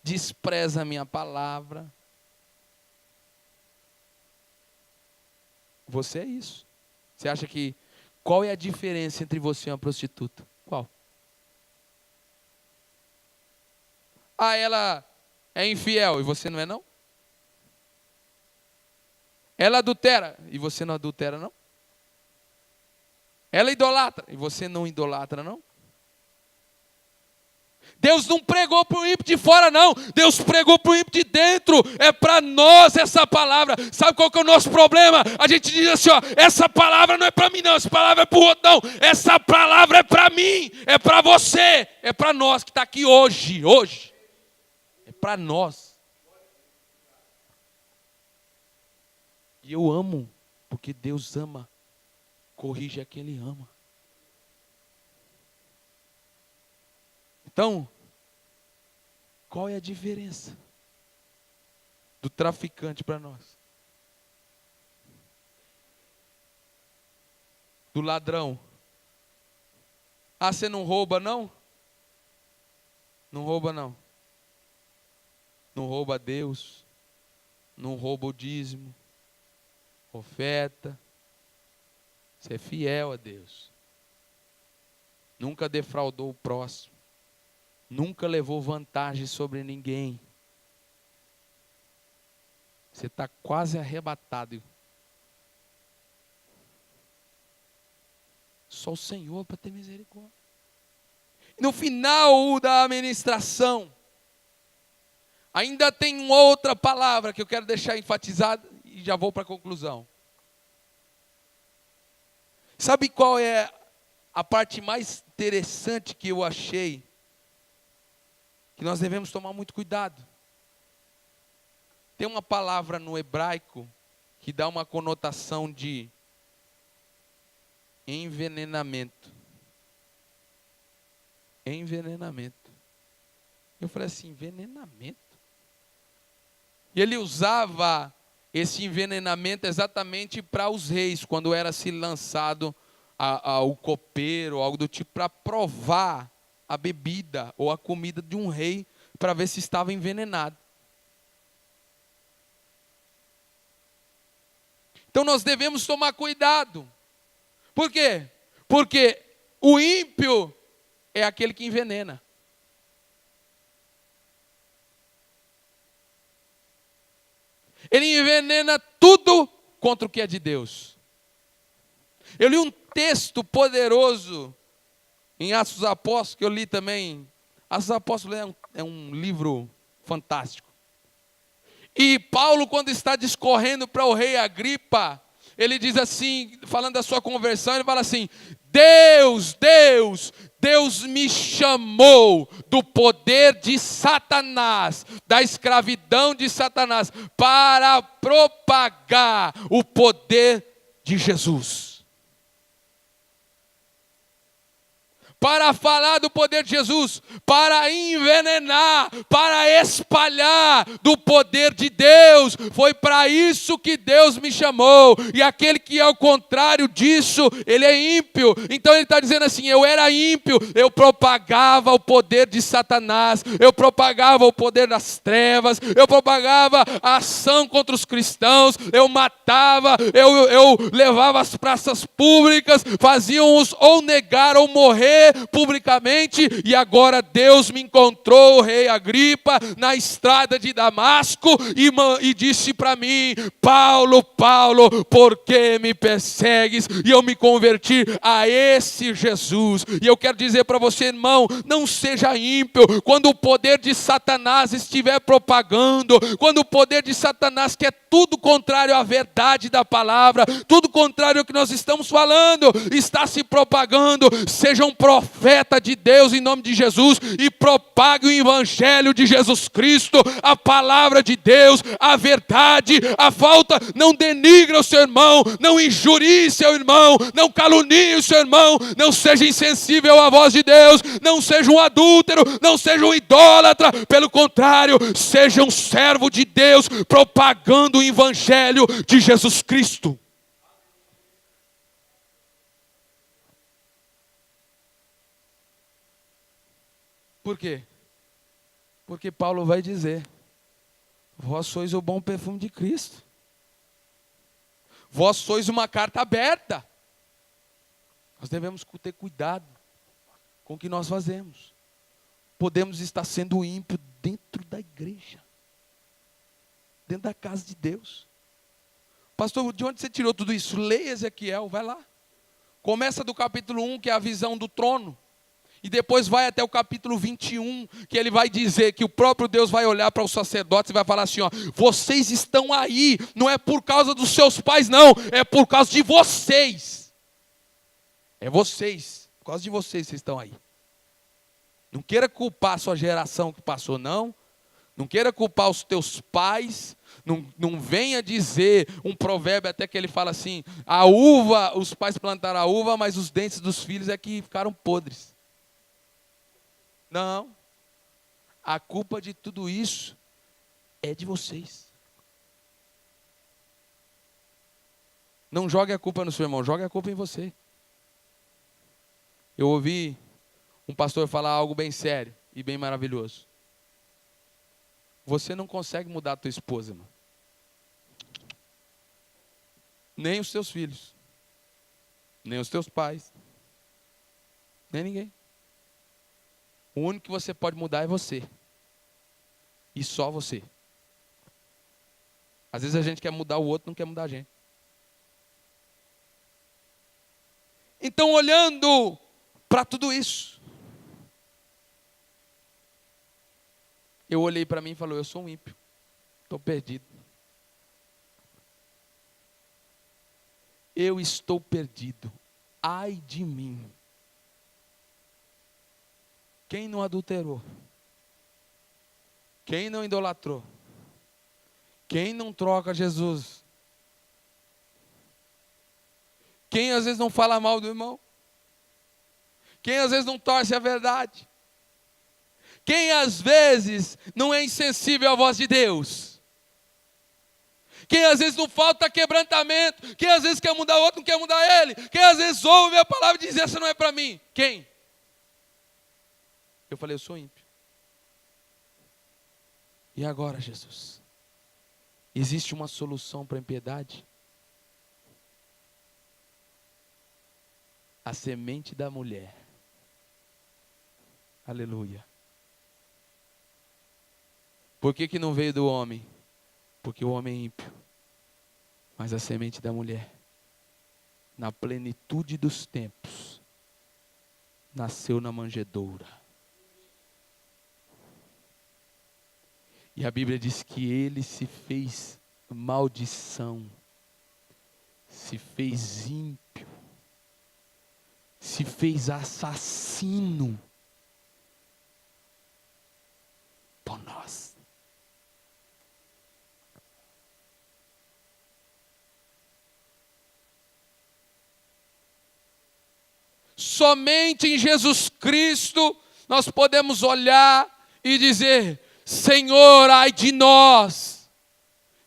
despreza a minha palavra. Você é isso. Você acha que, qual é a diferença entre você e uma prostituta? Qual? Ah, ela é infiel e você não é não? Ela adultera e você não adultera não? Ela idolatra e você não idolatra não? Deus não pregou para o ímpio de fora não, Deus pregou para o ímpio de dentro. É para nós essa palavra. Sabe qual que é o nosso problema? A gente diz assim, ó, essa palavra não é para mim não, essa palavra é para o outro não, essa palavra é para mim, é para você, é para nós que está aqui hoje, é para nós. E eu amo, porque Deus ama, corrige a quem Ele ama. Então, qual é a diferença do traficante para nós? Do ladrão. Ah, você não rouba não? Não rouba não. Não rouba a Deus. Não rouba o dízimo. Oferta. Você é fiel a Deus. Nunca defraudou o próximo. Nunca levou vantagem sobre ninguém. Você está quase arrebatado. Só o Senhor para ter misericórdia. No final da ministração, ainda tem outra palavra que eu quero deixar enfatizada e já vou para a conclusão. Sabe qual é a parte mais interessante que eu achei? Que nós devemos tomar muito cuidado. Tem uma palavra no hebraico que dá uma conotação de envenenamento. Envenenamento. Eu falei assim, envenenamento? E ele usava esse envenenamento exatamente para os reis, quando era se lançado ao copeiro, algo do tipo, para provar a bebida ou a comida de um rei, para ver se estava envenenado. Então nós devemos tomar cuidado. Por quê? Porque o ímpio é aquele que envenena. Ele envenena tudo contra o que é de Deus. Eu li um texto poderoso em Atos dos Apóstolos, que eu li também. Atos dos Apóstolos é um livro fantástico. E Paulo, quando está discorrendo para o rei Agripa, ele diz assim, falando da sua conversão, ele fala assim, Deus me chamou do poder de Satanás, da escravidão de Satanás, para propagar o poder de Jesus. Para falar do poder de Jesus, para envenenar, para espalhar do poder de Deus. Foi para isso que Deus me chamou. E aquele que é o contrário disso, ele é ímpio. Então ele está dizendo assim, eu era ímpio, eu propagava o poder de Satanás, eu propagava o poder das trevas, eu propagava a ação contra os cristãos, eu matava, eu levava às praças públicas, faziam-os ou negar ou morrer, publicamente, e agora Deus me encontrou, o rei Agripa, na estrada de Damasco, e disse para mim: Paulo, Paulo, por que me persegues? E eu me converti a esse Jesus. E eu quero dizer para você, irmão, não seja ímpio. Quando o poder de Satanás estiver propagando, quando o poder de Satanás, que é tudo contrário à verdade da palavra, tudo contrário ao que nós estamos falando, está se propagando, seja um profeta de Deus em nome de Jesus e propague o evangelho de Jesus Cristo, a palavra de Deus, a verdade, a falta. Não denigre o seu irmão, não injurie seu irmão, não calunie o seu irmão, não seja insensível à voz de Deus, não seja um adúltero, não seja um idólatra, pelo contrário, seja um servo de Deus, propagando o evangelho de Jesus Cristo. Por quê? Porque Paulo vai dizer: vós sois o bom perfume de Cristo. Vós sois uma carta aberta. Nós devemos ter cuidado com o que nós fazemos. Podemos estar sendo ímpio dentro da igreja, dentro da casa de Deus. Pastor, de onde você tirou tudo isso? Leia Ezequiel, vai lá. Começa do capítulo 1, que é a visão do trono. E depois vai até o capítulo 21, que ele vai dizer que o próprio Deus vai olhar para os sacerdotes e vai falar assim: ó, vocês estão aí, não é por causa dos seus pais não, é por causa de vocês. É vocês, por causa de vocês estão aí. Não queira culpar a sua geração que passou, não. Não queira culpar os teus pais. Não venha dizer um provérbio até que ele fala assim: a uva, os pais plantaram a uva, mas os dentes dos filhos é que ficaram podres. Não. A culpa de tudo isso é de vocês. Não jogue a culpa no seu irmão, jogue a culpa em você. Eu ouvi um pastor falar algo bem sério e bem maravilhoso. Você não consegue mudar a tua esposa, irmão. Nem os teus filhos. Nem os teus pais. Nem ninguém. O único que você pode mudar é você. E só você. Às vezes a gente quer mudar o outro, não quer mudar a gente. Então, olhando para tudo isso, eu olhei para mim e falei: eu sou um ímpio. Estou perdido. Eu estou perdido. Ai de mim. Quem não adulterou? Quem não idolatrou? Quem não troca Jesus? Quem às vezes não fala mal do irmão? Quem às vezes não torce a verdade? Quem às vezes não é insensível à voz de Deus? Quem às vezes não falta quebrantamento? Quem às vezes quer mudar o outro, não quer mudar ele? Quem às vezes ouve a palavra e diz: essa não é para mim? Quem? Eu falei: eu sou ímpio. E agora, Jesus? Existe uma solução para a impiedade? A semente da mulher. Aleluia. Por que não veio do homem? Porque o homem é ímpio. Mas a semente da mulher, na plenitude dos tempos, nasceu na manjedoura. E a Bíblia diz que ele se fez maldição, se fez ímpio, se fez assassino por nós. Somente em Jesus Cristo nós podemos olhar e dizer: Senhor, ai de nós,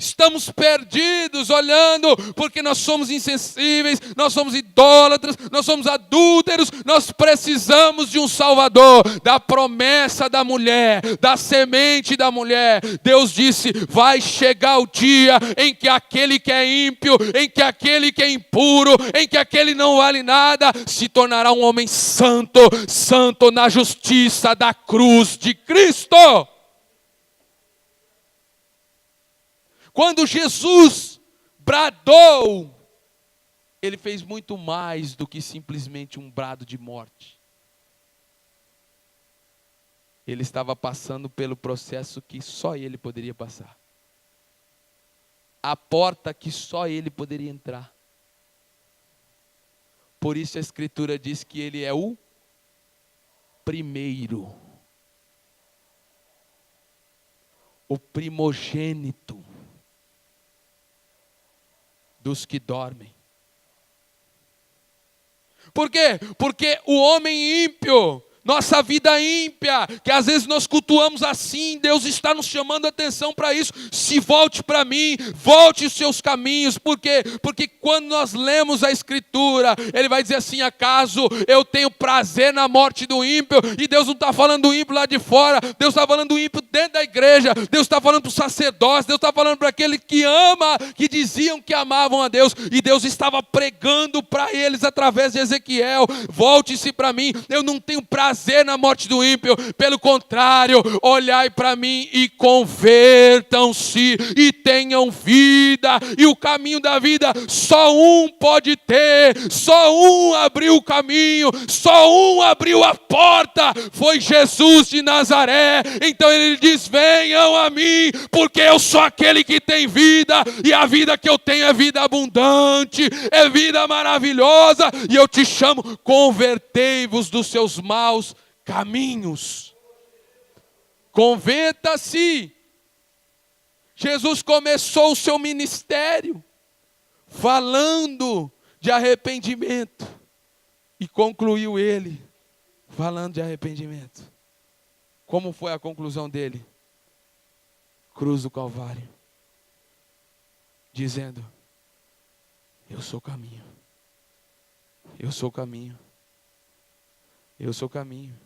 Estamos perdidos olhando, porque nós somos insensíveis, nós somos idólatras, nós somos adúlteros, nós precisamos de um Salvador, da promessa da mulher, da semente da mulher. Deus disse, vai chegar o dia em que aquele que é ímpio, em que aquele que é impuro, em que aquele não vale nada, se tornará um homem santo, santo na justiça da cruz de Cristo. Quando Jesus bradou, ele fez muito mais do que simplesmente um brado de morte. Ele estava passando pelo processo que só ele poderia passar. A porta que só ele poderia entrar. Por isso a Escritura diz que ele é o primeiro. O primogênito dos que dormem. Por quê? Porque o homem ímpio, nossa vida ímpia, que às vezes nós cultuamos assim, Deus está nos chamando a atenção para isso. Se volte para mim, volte os seus caminhos. Por quê? Porque quando nós lemos a Escritura, Ele vai dizer assim, acaso eu tenho prazer na morte do ímpio? E Deus não está falando do ímpio lá de fora, Deus está falando do ímpio dentro da igreja, Deus está falando para os sacerdotes, Deus está falando para aquele que ama, que diziam que amavam a Deus, e Deus estava pregando para eles através de Ezequiel, volte-se para mim, eu não tenho prazer na morte do ímpio, pelo contrário, olhai para mim e convertam-se e tenham vida, e o caminho da vida só um pode ter, só um abriu o caminho, só um abriu a porta, foi Jesus de Nazaré. Então ele diz, venham a mim, porque eu sou aquele que tem vida, e a vida que eu tenho é vida abundante, é vida maravilhosa, e eu te chamo, convertei-vos dos seus maus caminhos. Converta-se. Jesus começou o seu ministério falando de arrependimento e concluiu ele falando de arrependimento. Como foi a conclusão dele? Cruz do Calvário, dizendo, eu sou o caminho, eu sou o caminho, eu sou o caminho.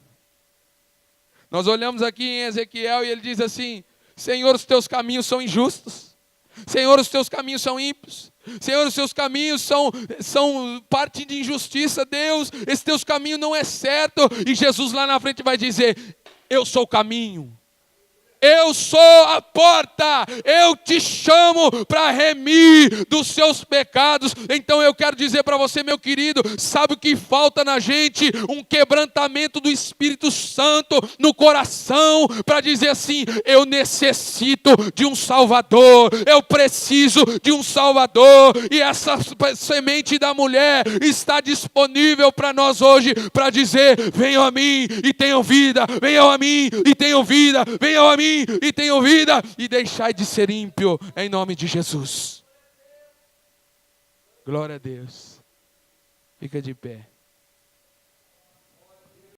Nós olhamos aqui em Ezequiel e ele diz assim, Senhor, os teus caminhos são injustos, Senhor, os teus caminhos são ímpios, Senhor, os teus caminhos são parte de injustiça, Deus, esse teus caminho não é certo. E Jesus lá na frente vai dizer, eu sou o caminho, eu sou a porta, eu te chamo para remir dos seus pecados. Então eu quero dizer para você, meu querido, sabe o que falta na gente? Um quebrantamento do Espírito Santo no coração, para dizer assim, eu necessito de um Salvador, eu preciso de um Salvador, e essa semente da mulher está disponível para nós hoje, para dizer, venham a mim e tenham vida, venham a mim e tenham vida, venham a mim e tenham vida, e deixai de ser ímpio, em nome de Jesus. Glória a Deus. Fica de pé.